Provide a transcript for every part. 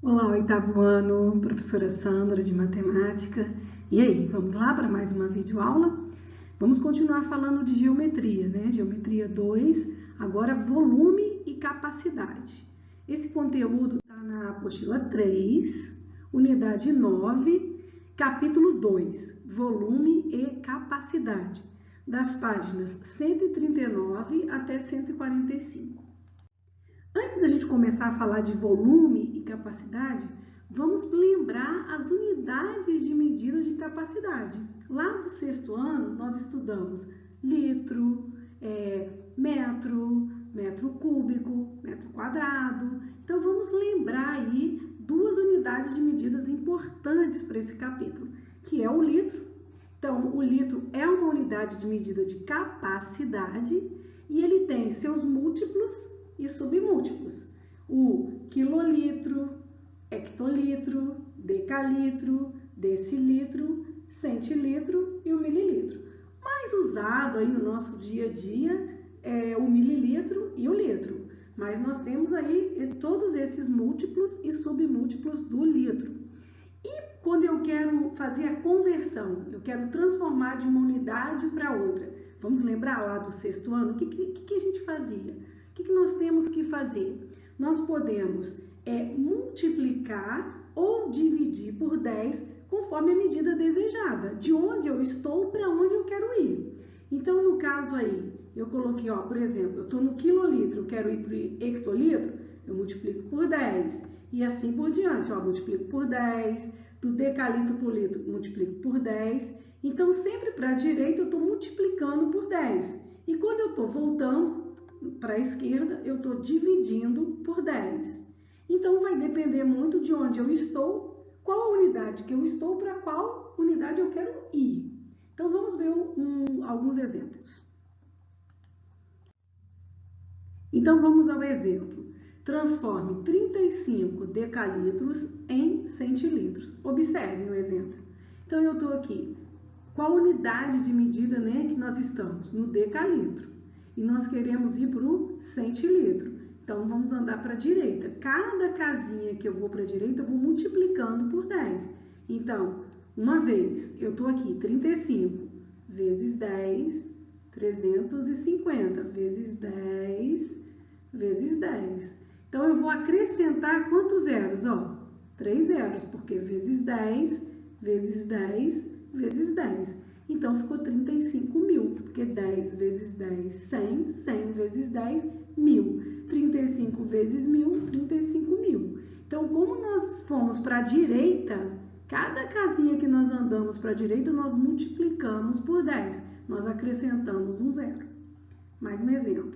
Olá, oitavo ano, professora Sandra de matemática. E aí, vamos lá para mais uma videoaula? Vamos continuar falando de geometria, né? Geometria 2, agora volume e capacidade. Esse conteúdo está na apostila 3, unidade 9, capítulo 2, volume e capacidade, das páginas 139 até 145. Antes da gente começar a falar de volume e capacidade, vamos lembrar as unidades de medida de capacidade. Lá do sexto ano, nós estudamos litro, metro, metro cúbico, metro quadrado. Então, vamos lembrar aí duas unidades de medidas importantes para esse capítulo, que é o litro. Então, o litro é uma unidade de medida de capacidade e ele tem seus múltiplos e submúltiplos. O quilolitro, hectolitro, decalitro, decilitro, centilitro e o mililitro. Mais usado aí no nosso dia a dia é o mililitro e o litro. Mas nós temos aí todos esses múltiplos e submúltiplos do litro. E quando eu quero fazer a conversão, eu quero transformar de uma unidade para outra. Vamos lembrar lá do sexto ano, o que a gente fazia? O que nós temos que fazer? Nós podemos multiplicar ou dividir por 10 conforme a medida desejada, de onde eu estou para onde eu quero ir. Então, no caso aí, eu coloquei, por exemplo, eu estou no quilolitro, eu quero ir para o hectolitro, eu multiplico por 10 e assim por diante, multiplico por 10, do decalitro por litro, multiplico por 10. Então, sempre para a direita eu estou multiplicando por 10. E quando eu estou voltando para a esquerda, eu estou dividindo por 10. Então, vai depender muito de onde eu estou, qual a unidade que eu estou, para qual unidade eu quero ir. Então, vamos ver alguns exemplos. Então, vamos ao exemplo. Transforme 35 decalitros em centilitros. Observe o exemplo. Então, eu estou aqui. Qual unidade de medida, que nós estamos? No decalitro. E nós queremos ir para o centilitro. Então, vamos andar para a direita. Cada casinha que eu vou para a direita, eu vou multiplicando por 10. Então, uma vez, eu estou aqui, 35 vezes 10, 350 vezes 10, vezes 10. Então, eu vou acrescentar quantos zeros? 3 zeros, porque vezes 10, vezes 10, vezes 10. Então, ficou 35 mil, porque 10 vezes 10, 100, 100 vezes 10, 1000. 35 vezes 1000, 35 mil. Então, como nós fomos para a direita, cada casinha que nós andamos para a direita, nós multiplicamos por 10. Nós acrescentamos um zero. Mais um exemplo.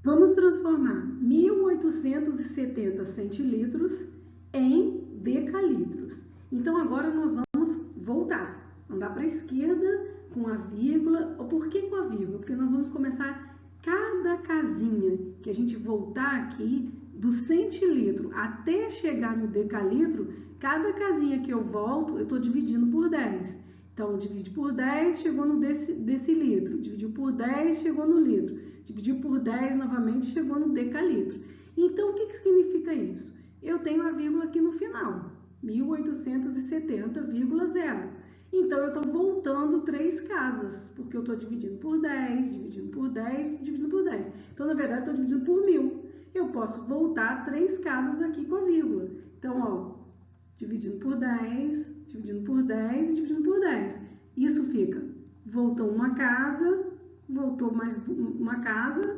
Vamos transformar 1.870 centilitros em decalitros. Então, agora nós vamos voltar, andar para a esquerda com a vírgula. Por que com a vírgula? Porque nós vamos começar cada casinha que a gente voltar aqui, do centilitro até chegar no decalitro, cada casinha que eu volto, eu estou dividindo por 10. Então, divide por 10, chegou no decilitro. Dividiu por 10, chegou no litro. Dividiu por 10, novamente, chegou no decalitro. Então, o que significa isso? Eu tenho a vírgula aqui no final, 1870,0. Então, eu estou voltando 3 casas, porque eu estou dividindo por 10, dividindo por 10, dividindo por 10. Então, na verdade, estou dividindo por 1000. Eu posso voltar 3 casas aqui com a vírgula. Então, dividindo por 10, dividindo por 10 e dividindo por 10. Isso fica, voltou uma casa, voltou mais uma casa,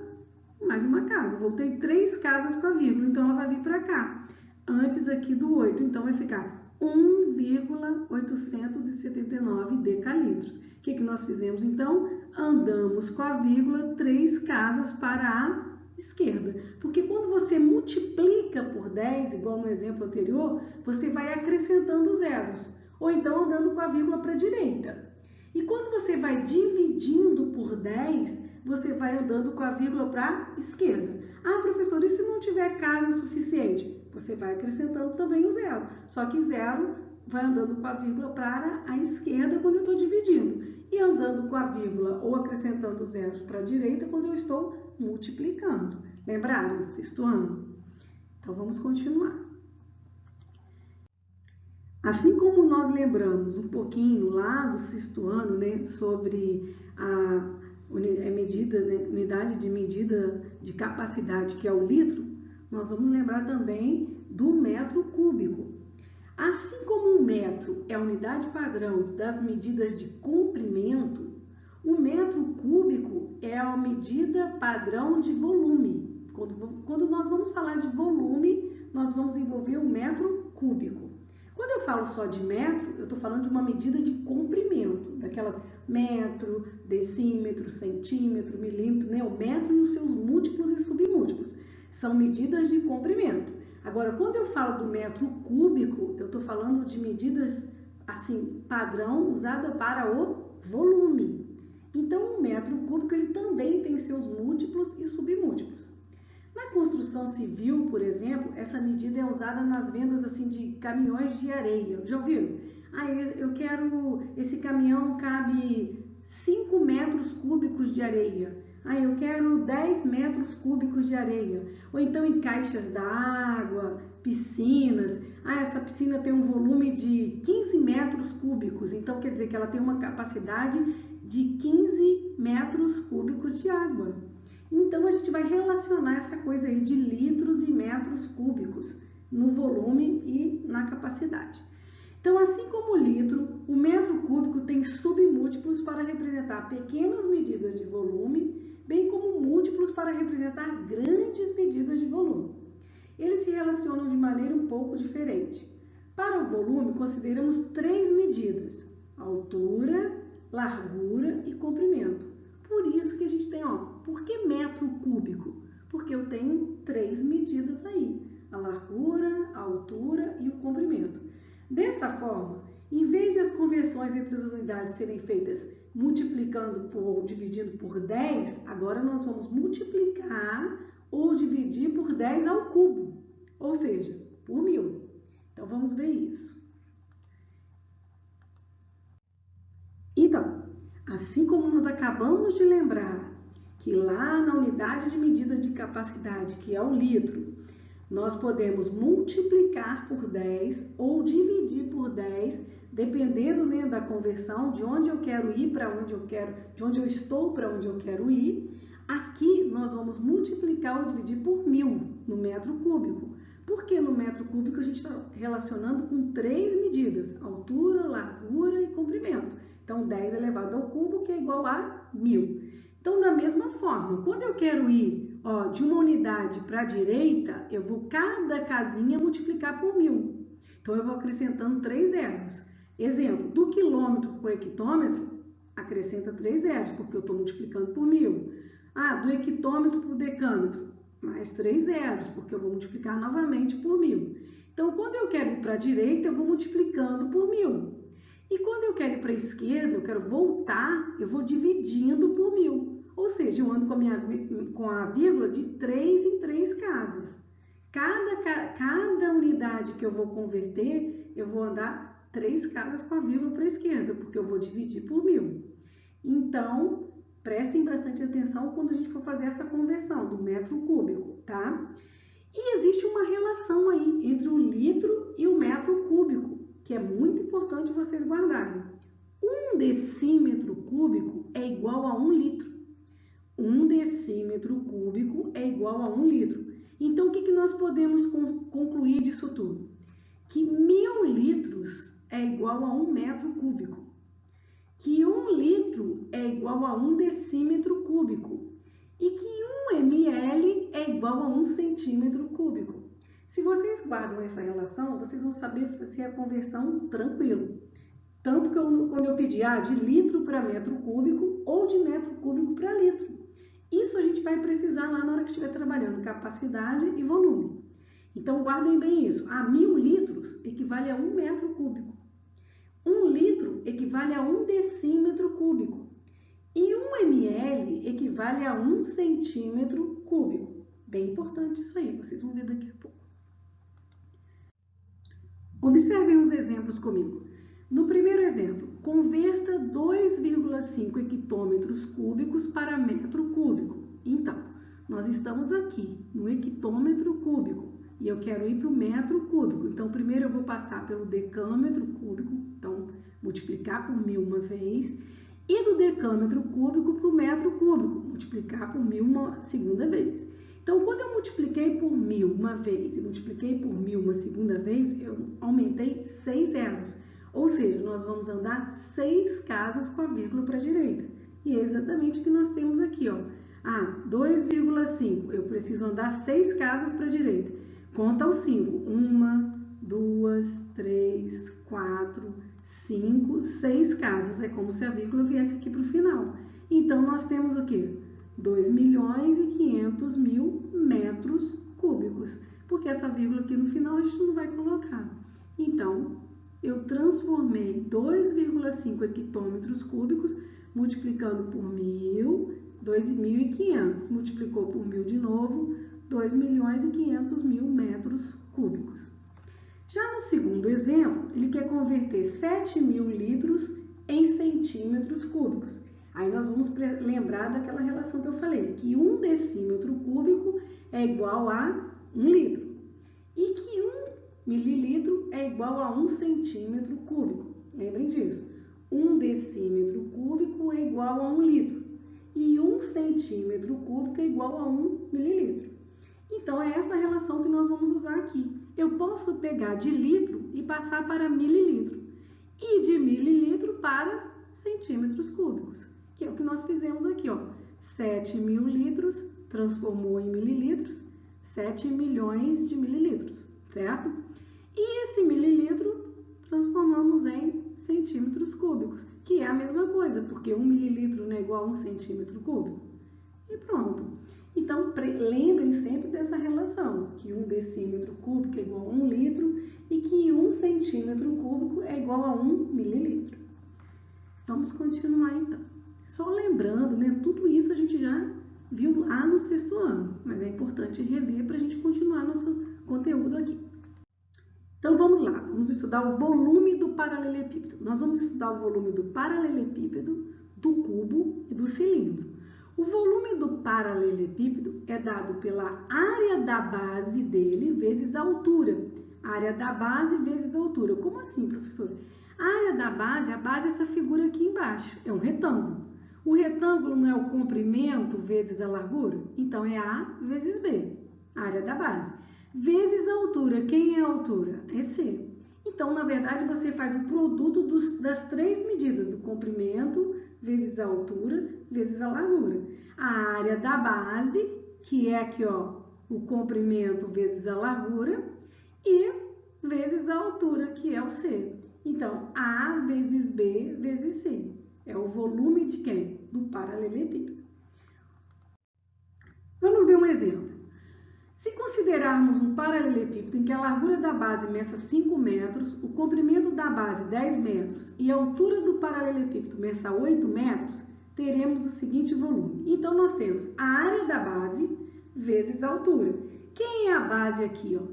mais uma casa. Voltei 3 casas com a vírgula, então ela vai vir para cá. Antes aqui do 8, então vai ficar 1,879 decalitros. O que nós fizemos, então? Andamos com a vírgula 3 casas para a esquerda. Porque quando você multiplica por 10, igual no exemplo anterior, você vai acrescentando zeros. Ou então andando com a vírgula para a direita. E quando você vai dividindo por 10, você vai andando com a vírgula para a esquerda. Professor, e se não tiver casa suficiente? Você vai acrescentando também o zero. Só que zero vai andando com a vírgula para a esquerda quando eu estou dividindo. E andando com a vírgula ou acrescentando zeros para a direita quando eu estou multiplicando. Lembraram do sexto ano? Então, vamos continuar. Assim como nós lembramos um pouquinho lá do 6º ano, né, sobre a medida, né, unidade de medida de capacidade, que é o litro, nós vamos lembrar também do metro cúbico. Assim como o metro é a unidade padrão das medidas de comprimento, o metro cúbico é a medida padrão de volume. Quando nós vamos falar de volume, nós vamos envolver o metro cúbico. Quando eu falo só de metro, eu estou falando de uma medida de comprimento, daquelas metro, decímetro, centímetro, milímetro, né? O metro e os seus múltiplos e submúltiplos são medidas de comprimento. Agora, quando eu falo do metro cúbico, eu estou falando de medidas assim, padrão usada para o volume. Então, o metro cúbico ele também tem seus múltiplos e submúltiplos. Na construção civil, por exemplo, essa medida é usada nas vendas assim, de caminhões de areia. Já ouviram? Eu quero, esse caminhão cabe 5 metros cúbicos de areia. Eu quero 10 metros cúbicos de areia. Ou então em caixas d'água, piscinas. Essa piscina tem um volume de 15 metros cúbicos. Então quer dizer que ela tem uma capacidade de 15 metros cúbicos de água. Então, a gente vai relacionar essa coisa aí de litros e metros cúbicos no volume e na capacidade. Então, assim como o litro, o metro cúbico tem submúltiplos para representar pequenas medidas de volume, bem como múltiplos para representar grandes medidas de volume. Eles se relacionam de maneira um pouco diferente. Para o volume, consideramos 3 medidas: altura, largura e comprimento. Por isso que a gente tem, por que metro cúbico? Porque eu tenho 3 medidas aí, a largura, a altura e o comprimento. Dessa forma, em vez de as conversões entre as unidades serem feitas multiplicando ou dividindo por 10, agora nós vamos multiplicar ou dividir por 10 ao cubo, ou seja, por 1000. Então, vamos ver isso. Então, assim como nós acabamos de lembrar que lá na unidade de medida de capacidade, que é o litro, nós podemos multiplicar por 10 ou dividir por 10, dependendo, né, da conversão, de onde eu quero ir para onde eu quero, de onde eu estou para onde eu quero ir. Aqui nós vamos multiplicar ou dividir por 1000 no metro cúbico. Porque no metro cúbico a gente está relacionando com 3 medidas: altura, largura e comprimento. Então, 10 elevado ao cubo, que é igual a 1000. Então, da mesma forma, quando eu quero ir de uma unidade para a direita, eu vou cada casinha multiplicar por 1000. Então, eu vou acrescentando 3 zeros. Exemplo, do quilômetro para o hectômetro, acrescenta 3 zeros, porque eu estou multiplicando por 1000. Do hectômetro para o decâmetro, mais 3 zeros, porque eu vou multiplicar novamente por 1000. Então, quando eu quero ir para a direita, eu vou multiplicando por 1000. E quando eu quero ir para a esquerda, eu quero voltar, eu vou dividindo por 1000. Ou seja, eu ando com a vírgula de 3 em 3 casas. Cada unidade que eu vou converter, eu vou andar 3 casas com a vírgula para a esquerda, porque eu vou dividir por 1000. Então, prestem bastante atenção quando a gente for fazer essa conversão do metro cúbico, tá? E existe uma relação aí entre o litro e o metro cúbico, que é muito importante vocês guardarem. 1 decímetro cúbico é igual a 1 litro. 1 decímetro cúbico é igual a 1 litro. Então, o que nós podemos concluir disso tudo? Que 1000 litros é igual a 1 metro cúbico. Que 1 litro é igual a 1 decímetro cúbico. E que 1 ml é igual a 1 centímetro cúbico. Se vocês guardam essa relação, vocês vão saber fazer a conversão tranquilo. Tanto que quando eu pedir de litro para metro cúbico ou de metro cúbico para litro. Isso a gente vai precisar lá na hora que estiver trabalhando capacidade e volume. Então, guardem bem isso. 1000 litros equivale a 1 metro cúbico. 1 litro equivale a 1 decímetro cúbico. E 1 ml equivale a 1 centímetro cúbico. Bem importante isso aí, vocês vão ver daqui a pouco. Observem os exemplos comigo. No primeiro exemplo, converta 2,5 hectômetros cúbicos para metro cúbico. Então, nós estamos aqui no hectômetro cúbico e eu quero ir para o metro cúbico. Então, primeiro eu vou passar pelo decâmetro cúbico, então, multiplicar por 1000 uma vez, e do decâmetro cúbico para o metro cúbico, multiplicar por 1000 uma segunda vez. Então, quando eu multipliquei por 1000 uma vez e multipliquei por 1000 uma segunda vez, eu aumentei 6 zeros. Ou seja, nós vamos andar 6 casas com a vírgula para a direita. E é exatamente o que nós temos aqui, ó. 2,5. Eu preciso andar 6 casas para a direita. Conta os 5. 1, 2, 3, 4, 5, 6 casas. É como se a vírgula viesse aqui para o final. Então, nós temos o quê? 2.500.000 metros cúbicos. Porque essa vírgula aqui no final a gente não vai colocar. Então, eu transformei 2,5 hectômetros cúbicos, multiplicando por 1000, 2.500. Multiplicou por 1000 de novo, 2.500.000 metros cúbicos. Já no segundo exemplo, ele quer converter 7.000 litros em centímetros cúbicos. Aí nós vamos lembrar daquela relação que eu falei, que 1 decímetro cúbico é igual a 1 litro. E que 1 mililitro é igual a 1 centímetro cúbico. Lembrem disso. 1 decímetro cúbico é igual a 1 litro. E 1 centímetro cúbico é igual a 1 mililitro. Então, é essa relação que nós vamos usar aqui. Eu posso pegar de litro e passar para mililitro. E de mililitro para centímetros cúbicos. Que é o que nós fizemos aqui, ó. 7.000 litros transformou em mililitros, 7 milhões de mililitros, certo? E esse mililitro transformamos em centímetros cúbicos, que é a mesma coisa, porque 1 mililitro não é igual a 1 centímetro cúbico. E pronto. Então, lembrem sempre dessa relação, que 1 decímetro cúbico é igual a 1 litro e que 1 centímetro cúbico é igual a 1 mililitro. Vamos continuar então. Só lembrando, né, tudo isso a gente já viu lá no 6º ano, mas é importante rever para a gente continuar nosso conteúdo aqui. Então vamos lá, vamos estudar o volume do paralelepípedo. Nós vamos estudar o volume do paralelepípedo, do cubo e do cilindro. O volume do paralelepípedo é dado pela área da base dele vezes a altura. Área da base vezes a altura. Como assim, professora? A área da base, a base é essa figura aqui embaixo, é um retângulo. O retângulo não é o comprimento vezes a largura? Então, é A vezes B, área da base. Vezes a altura. Quem é a altura? É C. Então, na verdade, você faz o produto das 3 medidas, do comprimento vezes a altura vezes a largura. A área da base, que é aqui, ó, o comprimento vezes a largura, e vezes a altura, que é o C. Então, A vezes B vezes C. É o volume de quem? Do paralelepípedo. Vamos ver um exemplo. Se considerarmos um paralelepípedo em que a largura da base meça 5 metros, o comprimento da base 10 metros e a altura do paralelepípedo meça 8 metros, teremos o seguinte volume. Então, nós temos a área da base vezes a altura. Quem é a base aqui, ó?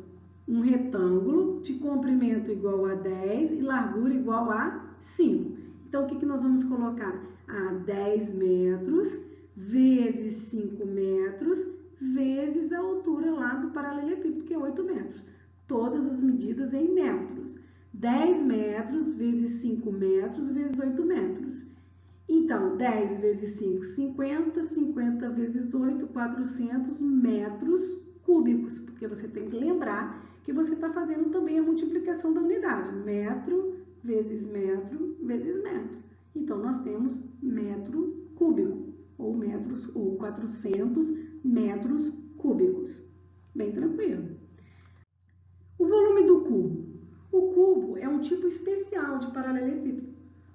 Um retângulo de comprimento igual a 10 e largura igual a 5. Então, o que nós vamos colocar? 10 metros vezes 5 metros vezes a altura lá do paralelepípedo, que é 8 metros. Todas as medidas em metros. 10 metros vezes 5 metros vezes 8 metros. Então, 10 vezes 5, 50. 50 vezes 8, 400 metros cúbicos. Porque você tem que lembrar que você está fazendo também a multiplicação da unidade. Metro vezes metro vezes metro. Então, nós temos metro cúbico, ou 400 metros cúbicos. Bem tranquilo. O volume do cubo. O cubo é um tipo especial de paralelepípedo,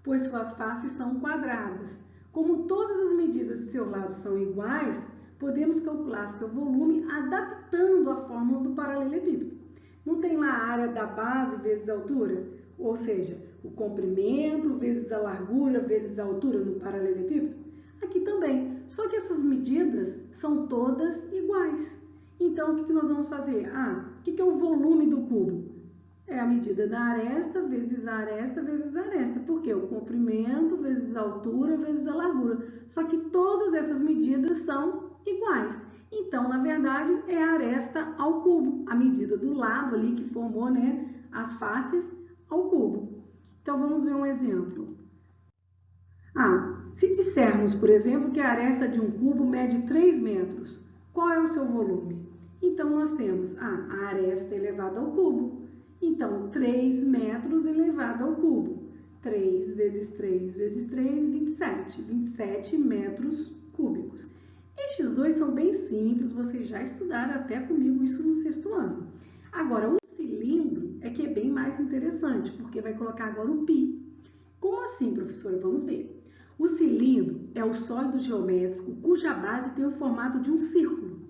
pois suas faces são quadradas. Como todas as medidas de seu lado são iguais, podemos calcular seu volume adaptando a fórmula do paralelepípedo. Não tem lá a área da base vezes a altura? Ou seja, o comprimento vezes a largura vezes a altura no paralelepípedo? Aqui também, só que essas medidas são todas iguais. Então, o que nós vamos fazer? O que é o volume do cubo? É a medida da aresta vezes a aresta vezes a aresta. Porque o comprimento vezes a altura vezes a largura. Só que todas essas medidas são iguais. Então, na verdade, é a aresta ao cubo, a medida do lado ali que formou, né, as faces ao cubo. Então, vamos ver um exemplo. Se dissermos, por exemplo, que a aresta de um cubo mede 3 metros, qual é o seu volume? Então, nós temos a aresta elevada ao cubo. Então, 3 metros elevado ao cubo. 3 vezes 3 vezes 3, 27. 27 metros cúbicos. Estes dois são bem simples, vocês já estudaram até comigo isso no 6º ano. Agora, o cilindro é que é bem mais interessante, porque vai colocar agora o π. Como assim, professora? Vamos ver. O cilindro é o sólido geométrico cuja base tem o formato de um círculo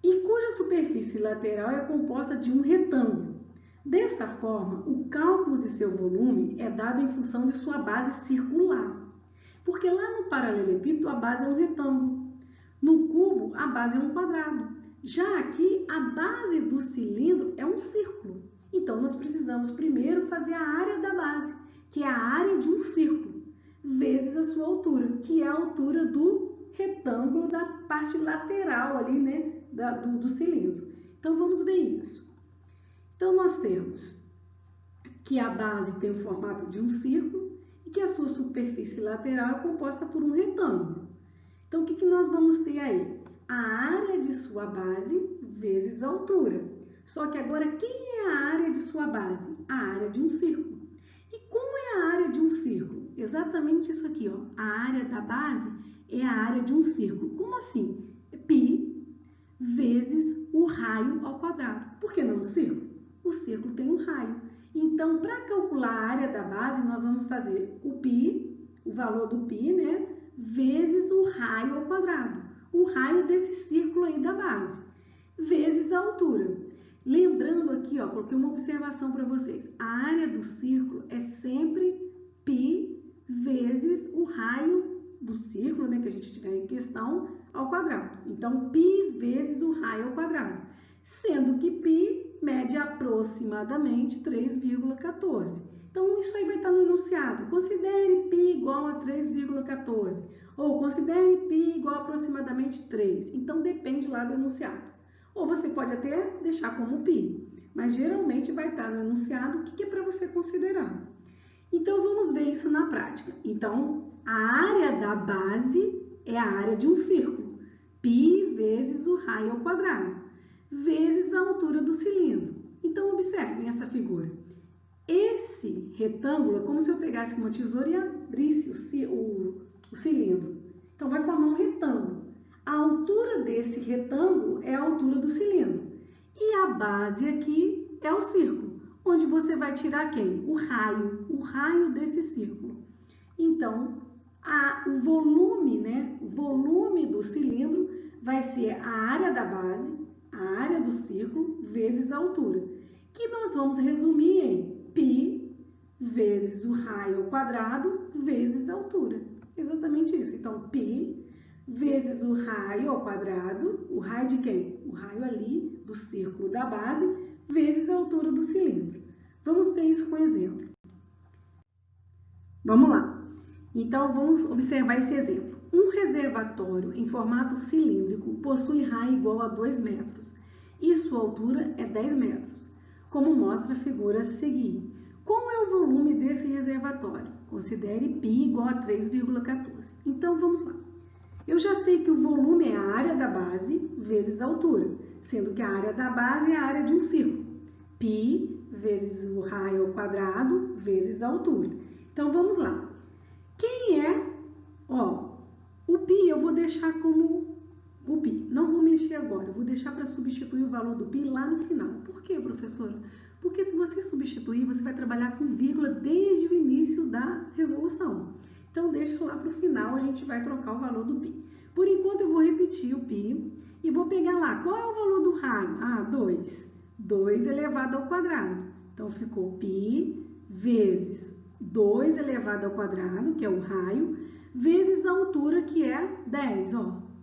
e cuja superfície lateral é composta de um retângulo. Dessa forma, o cálculo de seu volume é dado em função de sua base circular, porque lá no paralelepípedo a base é um retângulo, no cubo a base é um quadrado, já aqui a base do cilindro é um círculo. Então, nós precisamos primeiro fazer a área da base, que é a área de um círculo, vezes a sua altura, que é a altura do retângulo da parte lateral ali, né, do cilindro. Então, vamos ver isso. Então, nós temos que a base tem o formato de um círculo e que a sua superfície lateral é composta por um retângulo. Então, o que nós vamos ter aí? A área de sua base vezes a altura. Só que agora, quem é a área de sua base? A área de um círculo. E como é a área de um círculo? Exatamente isso aqui, ó. A área da base é a área de um círculo. Como assim? É π vezes o raio ao quadrado. Por que não o círculo? O círculo tem um raio. Então, para calcular a área da base, nós vamos fazer o π, o valor do π, né? Vezes o raio ao quadrado. O raio desse círculo aí da base. Vezes a altura. Lembrando aqui, ó, coloquei uma observação para vocês. A área do círculo é sempre π vezes o raio do círculo, né, que a gente tiver em questão, ao quadrado. Então, π vezes o raio ao quadrado. Sendo que π mede aproximadamente 3,14. Então, isso aí vai estar no enunciado. Considere π igual a 3,14. Ou considere π igual a aproximadamente 3. Então, depende lá do enunciado. Ou você pode até deixar como π, mas geralmente vai estar no enunciado o que é para você considerar. Então, vamos ver isso na prática. Então, a área da base é a área de um círculo. π vezes o raio ao quadrado, vezes a altura do cilindro. Então, observem essa figura. Esse retângulo é como se eu pegasse uma tesoura e abrisse o cilindro. Então, vai formar um retângulo. A altura desse retângulo é a altura do cilindro. E a base aqui é o círculo, onde você vai tirar quem? O raio desse círculo. Então, o volume, né? O volume do cilindro vai ser a área da base, a área do círculo, vezes a altura, que nós vamos resumir em π vezes o raio ao quadrado, vezes a altura. Exatamente isso. Então, π vezes o raio ao quadrado, o raio de quem? O raio ali do círculo da base, vezes a altura do cilindro. Vamos ver isso com um exemplo. Vamos lá. Então, vamos observar esse exemplo. Um reservatório em formato cilíndrico possui raio igual a 2 metros e sua altura é 10 metros, como mostra a figura a seguir. Qual é o volume desse reservatório? Considere π igual a 3,14. Então, vamos lá. Eu já sei que o volume é a área da base vezes a altura, sendo que a área da base é a área de um círculo. π vezes o raio ao quadrado vezes a altura. Então, vamos lá. Quem é? O π eu vou deixar como o π. Não vou mexer agora, vou deixar para substituir o valor do π lá no final. Por quê, professora? Porque se você substituir, você vai trabalhar com vírgula desde o início da resolução. Então, deixa lá para o final, a gente vai trocar o valor do π. Por enquanto, eu vou repetir o π e vou pegar lá. Qual é o valor do raio? 2. 2 elevado ao quadrado. Então, ficou π vezes 2 elevado ao quadrado, que é o raio, vezes a altura, que é 10,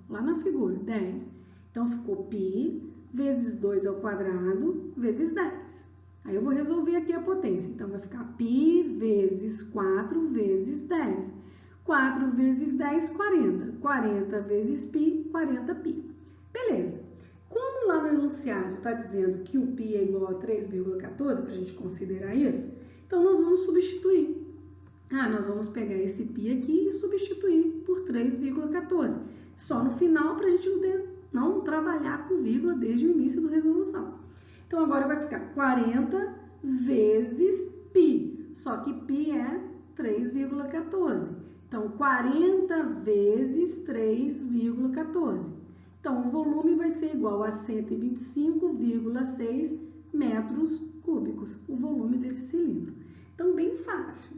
lá na figura, 10. Então, ficou π vezes 2 ao quadrado, vezes 10. Aí, eu vou resolver aqui a potência. Então, vai ficar π vezes 4 vezes 10. 4 vezes 10, 40. 40 vezes π, 40 π. Beleza. Como lá no enunciado está dizendo que o π é igual a 3,14, para a gente considerar isso, então nós vamos substituir. Nós vamos pegar esse π aqui e substituir por 3,14. Só no final para a gente não trabalhar com vírgula desde o início da resolução. Então agora vai ficar 40 vezes π, só que π é 3,14. Então 40 vezes 3,14. Então o volume vai ser igual a 125,6 metros cúbicos, o volume desse cilindro. Então bem fácil.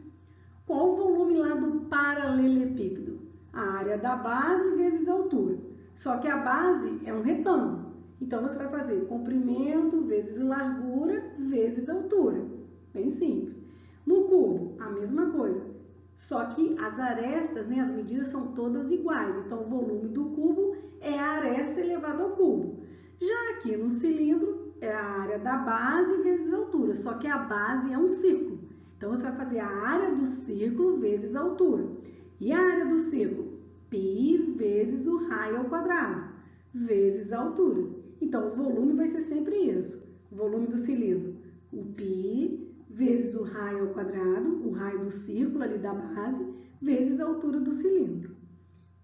Qual o volume lá do paralelepípedo? A área da base vezes a altura. Só que a base é um retângulo. Então, você vai fazer comprimento vezes largura vezes altura. Bem simples. No cubo, a mesma coisa. Só que as arestas, né, as medidas são todas iguais. Então, o volume do cubo é a aresta elevada ao cubo. Já aqui no cilindro, é a área da base vezes a altura. Só que a base é um círculo. Então, você vai fazer a área do círculo vezes a altura. E a área do círculo? Π vezes o raio ao quadrado, vezes a altura. Então, o volume vai ser sempre isso. O volume do cilindro, o π vezes o raio ao quadrado, o raio do círculo ali da base, vezes a altura do cilindro.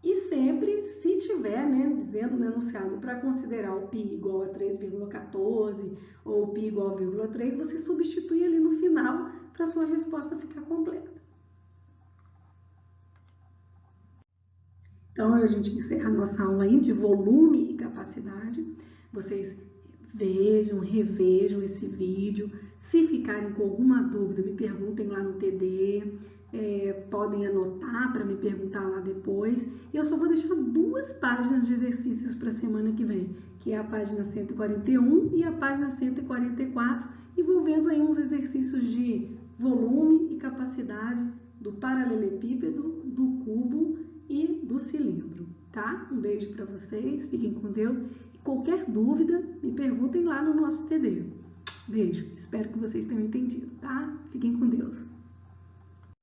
E sempre, se tiver, né, dizendo no enunciado para considerar o π igual a 3,14 ou o π igual a 0,3, você substitui ali no final para a sua resposta ficar completa. Então, a gente encerra a nossa aula aí de volume e capacidade. Vocês vejam, revejam esse vídeo. Se ficarem com alguma dúvida, me perguntem lá no TD. Podem anotar para me perguntar lá depois. Eu só vou deixar 2 páginas de exercícios para a semana que vem, que é a página 141 e a página 144, envolvendo aí uns exercícios de volume e capacidade do paralelepípedo, do cubo e do cilindro, tá? Um beijo para vocês, fiquem com Deus. E qualquer dúvida, me perguntem lá no nosso TD. Beijo, espero que vocês tenham entendido, tá? Fiquem com Deus.